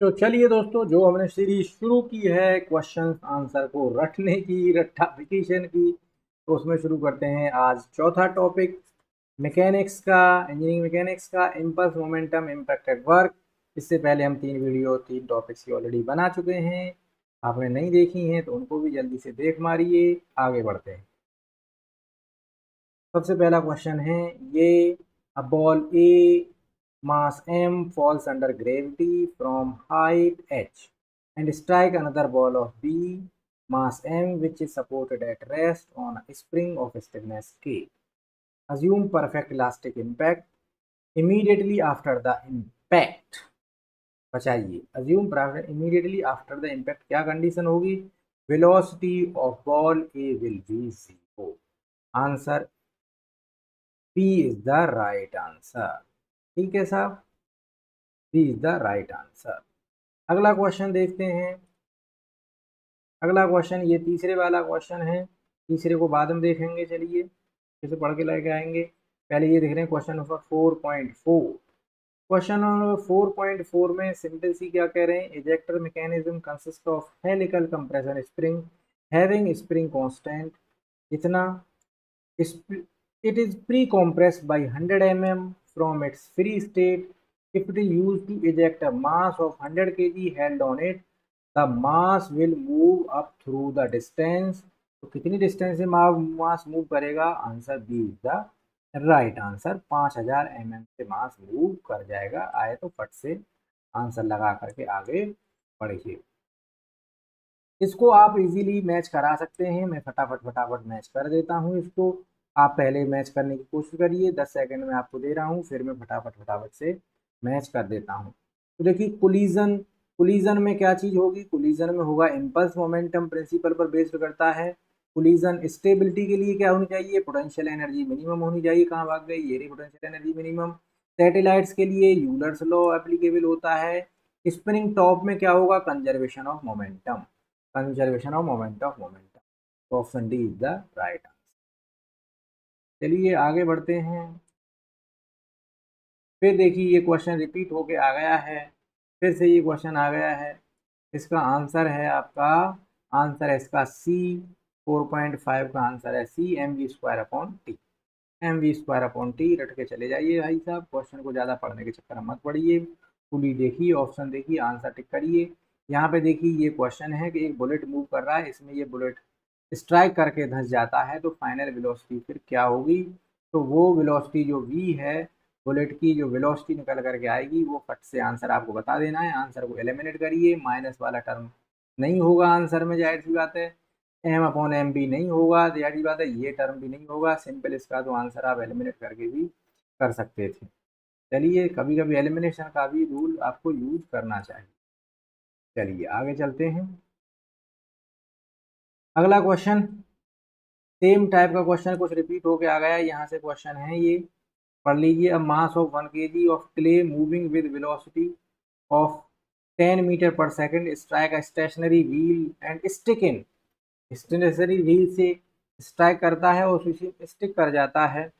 तो चलिए दोस्तों, जो हमने सीरीज शुरू की है क्वेश्चन आंसर को रटने की, रट्टाफिकेशन की, तो उसमें शुरू करते हैं आज चौथा टॉपिक मैकेनिक्स का, इंजीनियरिंग मैकेनिक्स का impulse momentum impact at work. इससे पहले हम तीन टॉपिक्स की ऑलरेडी बना चुके हैं। आपने नहीं देखी हैं तो उनको भी जल्दी से देख मारिए। आगे बढ़ते हैं। सबसे पहला क्वेश्चन है ये, a ball A mass m falls under gravity from height h and strike another ball of b mass m which is supported at rest on a spring of stiffness k. Assume perfect elastic impact immediately after the impact. बचाइए, assume perfect immediately after the impact क्या condition होगी? velocity of ball a will be 0. Answer P is the right answer. ठीक है साहब, P is the right answer. अगला question देखते हैं। अगला क्वेश्चन ये तीसरे वाला क्वेश्चन है। तीसरे को बाद में देखेंगे, चलिए इसे पढ़ के लेके आएंगे। पहले ये देख रहे हैं क्वेश्चन नंबर 4.4। क्वेश्चन नंबर 4.4 में सिंपल सी क्या कह रहे हैं, ejector mechanism consist of helical compression spring having spring constant इतना, it is pre-compressed by 100 mm from its free state. If it is used to eject a mass of 100 kg held on it, the mass will move up through the distance. तो कितनी distance से mass move करेगा? Answer B is the right answer. 5000 mm से mass move कर जाएगा। आए तो फट से आंसर लगा करके आगे बढ़िए। इसको आप इजीली मैच करा सकते हैं। मैं फटाफट फटाफट मैच कर देता हूँ इसको। आप पहले मैच करने की कोशिश करिए, 10 सेकंड में आपको दे रहा हूँ, फिर मैं फटाफट फटाफट से मैच कर देता हूँ। तो देखिए, कोलिजन, कोलिजन में क्या चीज़ होगी? कोलिजन में होगा इम्पल्स मोमेंटम प्रिंसिपल पर बेस्ड करता है। कोलिजन स्टेबिलिटी के लिए क्या होनी चाहिए? पोटेंशियल एनर्जी मिनिमम होनी चाहिए। कहाँ भाग गई? ये रही पोटेंशियल एनर्जी मिनिमम। सैटेलाइट्स के लिए यूलर्स लॉ एप्लीकेबल होता है। स्प्रिंग टॉप में क्या होगा? Conservation of momentum, conservation of momentum. तो option D is the right answer. चलिए आगे बढ़ते हैं। फिर देखिए, ये क्वेश्चन रिपीट होके आ गया है। फिर से ये क्वेश्चन आ गया है। इसका आंसर है आपका, आंसर है इसका सी। 4.5 का आंसर है C, M V square upon T. M V square upon T रट के चले जाइए भाई साहब। क्वेश्चन को ज़्यादा पढ़ने के चक्कर में मत पड़िए। पूरी देखिए, ऑप्शन देखिए, आंसर टिक करिए। यहाँ पे देखिए, ये क्वेश्चन है कि एक बुलेट मूव कर रहा है, इसमें ये बुलेट स्ट्राइक करके धंस जाता है, तो फाइनल वेलोसिटी फिर क्या होगी? तो वो वेलोसिटी जो v है, बुलेट की जो वेलोसिटी निकल करके आएगी, वो फट से आंसर आपको बता देना है। आंसर को एलिमिनेट करिए, माइनस वाला टर्म नहीं होगा आंसर में, जाहिर सी बात है। एम अपॉन एम भी नहीं होगा, जाहिर सी बात है। ये टर्म भी नहीं होगा। सिंपल इसका तो आंसर आप एलिमिनेट करके भी कर सकते थे। चलिए, कभी कभी एलिमिनेशन का भी रूल आपको यूज करना चाहिए। चलिए आगे चलते हैं। अगला क्वेश्चन सेम टाइप का क्वेश्चन कुछ रिपीट होके आ गया है। यहाँ से क्वेश्चन है ये, पढ़ लीजिए। A mass of 1 kg of clay moving with velocity of 10 metre पर second strike a stationary wheel and stick in, stationary wheel से स्ट्राइक करता है और उसी स्टिक कर जाता है।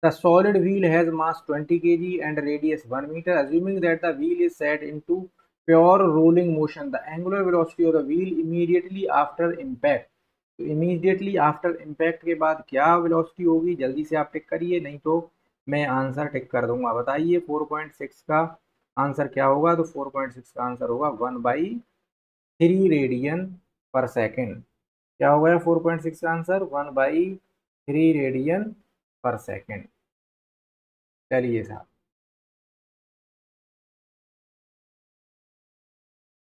The solid wheel has mass 20 kg and radius 1 metre. Assuming that the wheel is set into pure rolling motion, the angular velocity of the wheel immediately after impact. तो immediately after impact के बाद क्या velocity होगी? जल्दी से आप टिक करिए, नहीं तो मैं आंसर टिक कर दूंगा। बताइए 4.6 का आंसर क्या होगा? तो 4.6 का आंसर होगा 1/3 रेडियन पर सेकेंड। क्या हो गया 4.6 का आंसर? 1/3 रेडियन पर सेकेंड। चलिए साहब,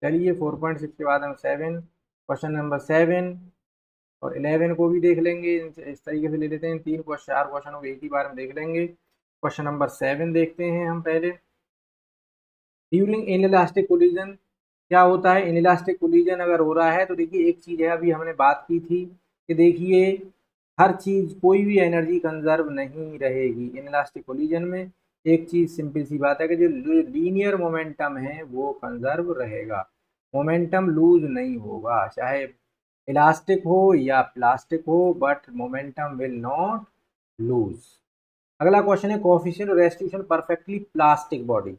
चलिए 4.6 के बाद हम 7, क्वेश्चन नंबर 7 और 11 को भी देख लेंगे। इस तरीके से ले लेते हैं, तीन क्वेश्चन, चार क्वेश्चनों को एक ही बार में देख लेंगे। क्वेश्चन नंबर 7 देखते हैं हम पहले। ड्यूरिंग इनइलास्टिक कोलिजन क्या होता है? इनइलास्टिक कोलिजन अगर हो रहा है तो देखिए, एक चीज़ है, अभी हमने बात की थी कि देखिए, हर चीज़, कोई भी एनर्जी कंजर्व नहीं रहेगी इनइलास्टिक कोलिजन में। एक चीज़ सिंपल सी बात है कि जो लीनियर मोमेंटम है वो कंजर्व रहेगा, मोमेंटम लूज नहीं होगा, चाहे इलास्टिक हो या प्लास्टिक हो, but momentum will not lose. अगला क्वेश्चन है, coefficient of restitution perfectly plastic body.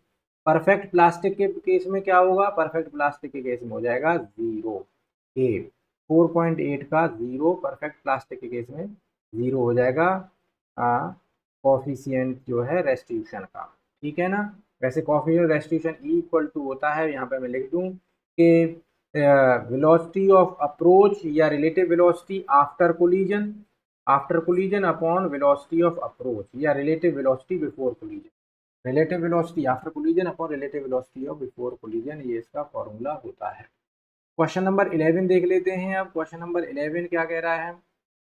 Perfect plastic के केस में क्या होगा, परफेक्ट प्लास्टिक के केस में हो जाएगा 0 ए, 4.8 का 0 परफेक्ट प्लास्टिक के केस में 0 हो जाएगा कॉफिशिएंट जो है रेस्टिट्यूशन का, ठीक है ना। वैसे coefficient restitution E equal to होता है, यहाँ पे मैं लिख दूँ कि वेलोसिटी ऑफ अप्रोच या relative velocity after collision upon velocity of approach या relative velocity before collision, relative velocity after collision upon relative velocity of before collision, ये इसका फॉर्मूला होता है। क्वेश्चन नंबर 11 देख लेते हैं। अब क्वेश्चन नंबर 11 क्या कह रहा है,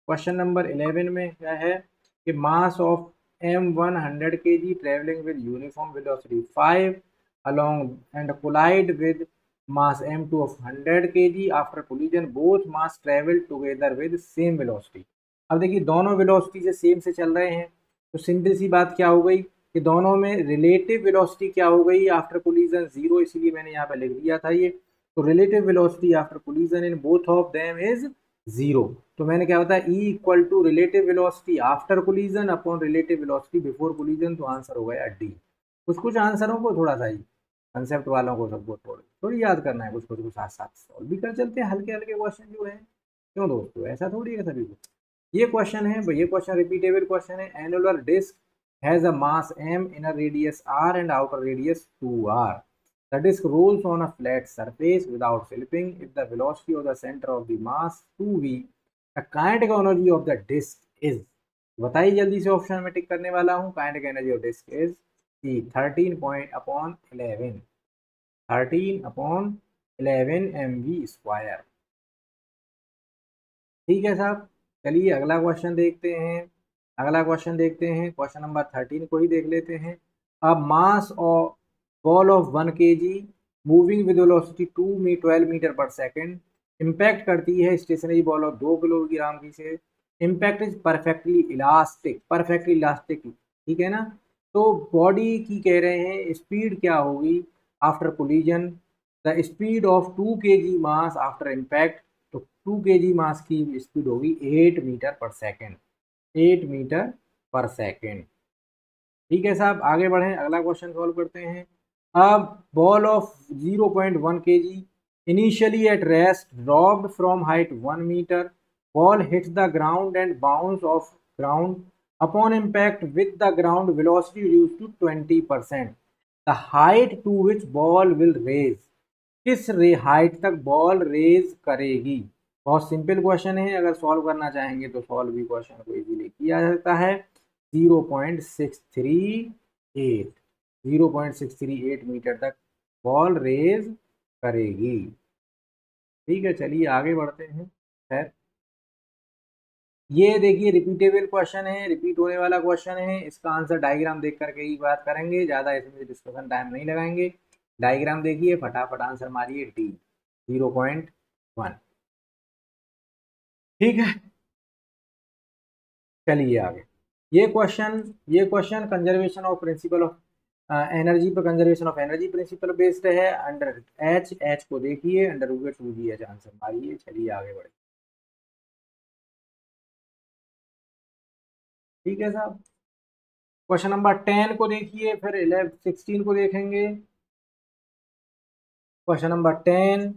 क्वेश्चन नंबर 11 में क्या है कि mass of m 100 kg travelling with uniform velocity 5 along and collide with mass m2 of 100 kg after collision both mass travel together with same velocity। अब देखिए दोनों वेलोसिटी से सेम से चल रहे हैं, तो सिंपल सी बात क्या हो गई कि दोनों में रिलेटिव वेलोसिटी क्या हो गई आफ्टर कोलिजन 0, इसीलिए मैंने यहाँ पे लिख दिया था ये। तो relative velocity after collision in both of them is 0। तो मैंने क्या होता है e equal to relative velocity after collision upon relative velocity before collision, तो आंसर हो गया डी। कुछ कुछ आंसरों को थोड़ा सा ही कंसेप्ट वालों को सबको थोड़ी याद करना है, कुछ कुछ को साथ साथ सॉल्व भी कर चलते हैं हल्के हल्के क्वेश्चन जो है, क्यों दोस्तों, ऐसा थोड़ी है सभी को। ये क्वेश्चन है, ये क्वेश्चन रिपीटेबल क्वेश्चन है। Annular disc has a mass m, inner radius r and outer radius 2r. The disk rolls on a flat surface without slipping. If the velocity of the center of the mass 2v, the kinetic energy of the disk is, बताइए जल्दी से, option में टिक करने वाला हूँ। Kinetic energy of disc is 13.11 13/11 mv²। ठीक है साहब, चलिए अगला क्वेश्चन देखते हैं। क्वेश्चन नंबर 13 को ही देख लेते हैं। अब mass of ball of 1 kg moving with velocity 12 metre per second impact करती है स्टेशनरी बॉल ऑफ 2 किलोग्राम की से। इम्पैक्ट इज परफेक्टली इलास्टिक, ठीक है ना। तो बॉडी की कह रहे हैं स्पीड क्या होगी after collision, the speed of 2 kg mass after impact, तो 2 kg मास की स्पीड होगी 8 metre per second, 8 metre per second. ठीक है साहब, आगे बढ़ें, अगला क्वेश्चन सॉल्व करते हैं। अब ball of 0.1 kg initially at rest dropped from height 1 metre, ball hits the ground and bounce off ground, upon impact with the ground velocity reduce to 20%, the height to which ball will raise, किस height तक ball raise करेगी। बहुत simple question है, अगर solve करना चाहेंगे तो solve भी क्वेश्चन को इजीली किया जा सकता है। 0.638 0.638 मीटर तक बॉल रेज करेगी। ठीक है, चलिए आगे बढ़ते हैं। खैर, ये देखिए रिपीटेबल क्वेश्चन है, रिपीट होने वाला क्वेश्चन है। इसका आंसर डायग्राम देख करके ही बात करेंगे, ज़्यादा इसमें डिस्कशन टाइम नहीं लगाएंगे। डायग्राम देखिए, फटाफट आंसर मारिए डी 0.1। ठीक है, चलिए आगे। ये question conservation of principle of energy पर, conservation of energy principle based है। अंडर एच को देखिए, अंडर रूट 2g आंसर मारिए। चलिए आगे बढ़े। ठीक है साहब, क्वेश्चन नंबर 10 को देखिए, फिर 16 को देखेंगे। Question number 10,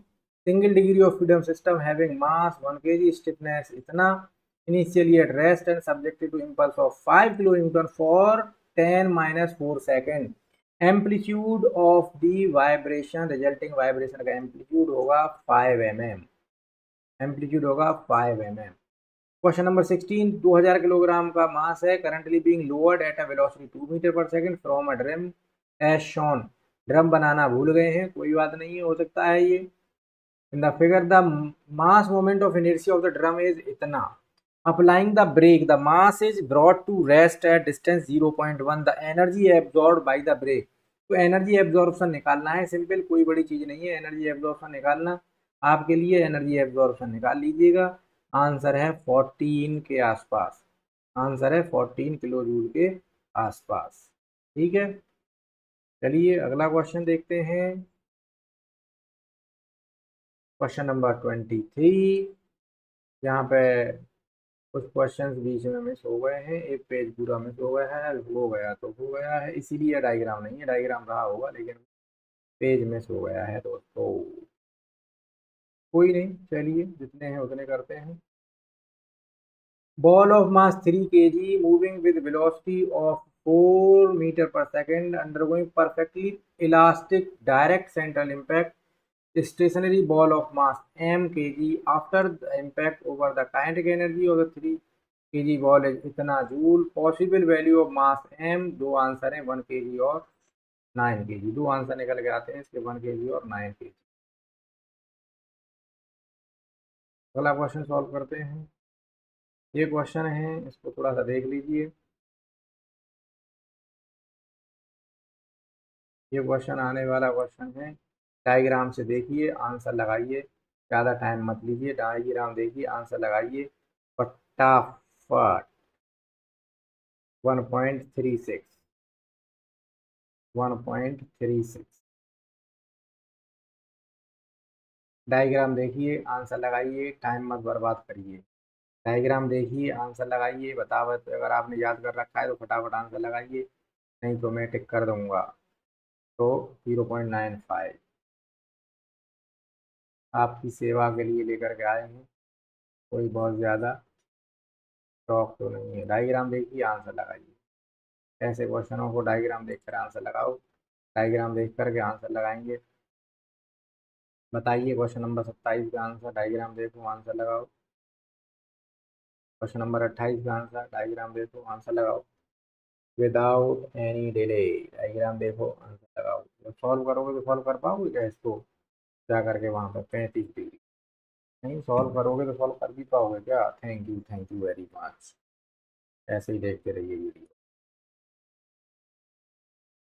single degree of freedom system having mass 1 kg, stiffness इतना, initially at rest and subjected to impulse of 5 kilo newton for 10-4 second, amplitude of the vibration, resulting vibration का amplitude होगा 5 mm, amplitude होगा 5 mm। Question number 16, 2000 kilogram का mass है, currently being lowered at a velocity 2 metre पर second from a drum as shown. Drum बनाना भूल गए हैं, कोई बात नहीं है, हो सकता है ये। In the figure the mass moment of inertia of the drum is इतना, applying the brake the mass is brought to rest at distance 0.1, the energy absorb by the brake. तो एनर्जी एब्जॉर्प्शन निकालना है, simple, कोई बड़ी चीज नहीं है energy absorption निकालना। आपके लिए एनर्जी एब्जॉर्प्शन निकाल लीजिएगा, आंसर है 14 के आसपास, आंसर है 14 किलो जूल के आसपास। ठीक है, चलिए अगला क्वेश्चन देखते हैं। क्वेश्चन नंबर 23, यहाँ पे कुछ क्वेश्चंस बीच में मिस हो गए हैं, एक पेज पूरा मिस हो गया है, हो गया तो हो गया है, इसीलिए डायग्राम नहीं है, डायग्राम रहा होगा लेकिन पेज मिस हो गया है दोस्तों। कोई नहीं, चलिए जितने हैं उतने करते हैं। Ball of mass 3 kg moving with velocity of 4 meter per second undergoing perfectly elastic direct central impact. Stationary ball of mass m kg after the impact over the kinetic energy of the 3 kg ball is इतना joule. Possible value of mass m, दो answer हैं 1 kg और 9 kg। दो answer निकल के आते हैं इसके 1 kg और 9 kg। अगला क्वेश्चन सॉल्व करते हैं। ये क्वेश्चन है, इसको थोड़ा सा देख लीजिए। ये क्वेश्चन आने वाला क्वेश्चन है। डायग्राम से देखिए, आंसर लगाइए, ज़्यादा टाइम मत लीजिए। डायग्राम देखिए, आंसर लगाइए फटाफट। 1.36, 1.36। डायग्राम देखिए, आंसर लगाइए, टाइम मत बर्बाद करिए। डायग्राम देखिए, आंसर लगाइए, बतावत अगर आपने याद कर रखा है तो फटाफट आंसर लगाइए, नहीं तो मैं टिक कर दूंगा। तो 0.95 आपकी सेवा के लिए लेकर के आए हैं। कोई बहुत ज़्यादा शौक तो नहीं है। डायग्राम देखिए, आंसर लगाइए। ऐसे क्वेश्चनों को डायग्राम देखकर आंसर लगाओ। डायग्राम देख करके आंसर लगाएंगे। बताइए क्वेश्चन नंबर 27 का आंसर। डायग्राम देखो, आंसर लगाओ। क्वेश्चन नंबर 28 का आंसर। डायग्राम देखो, आंसर लगाओ विदाउट एनी डिले। डायग्राम देखो, आंसर लगाओ। जब सॉल्व करोगे तो सॉल्व कर पाओगे क्या इसको? जा करके वहाँ पर 35 डिग्री नहीं सॉल्व करोगे तो सॉल्व कर भी पाओगे क्या? Thank you very much. ऐसे ही देखते रहिए वीडियो।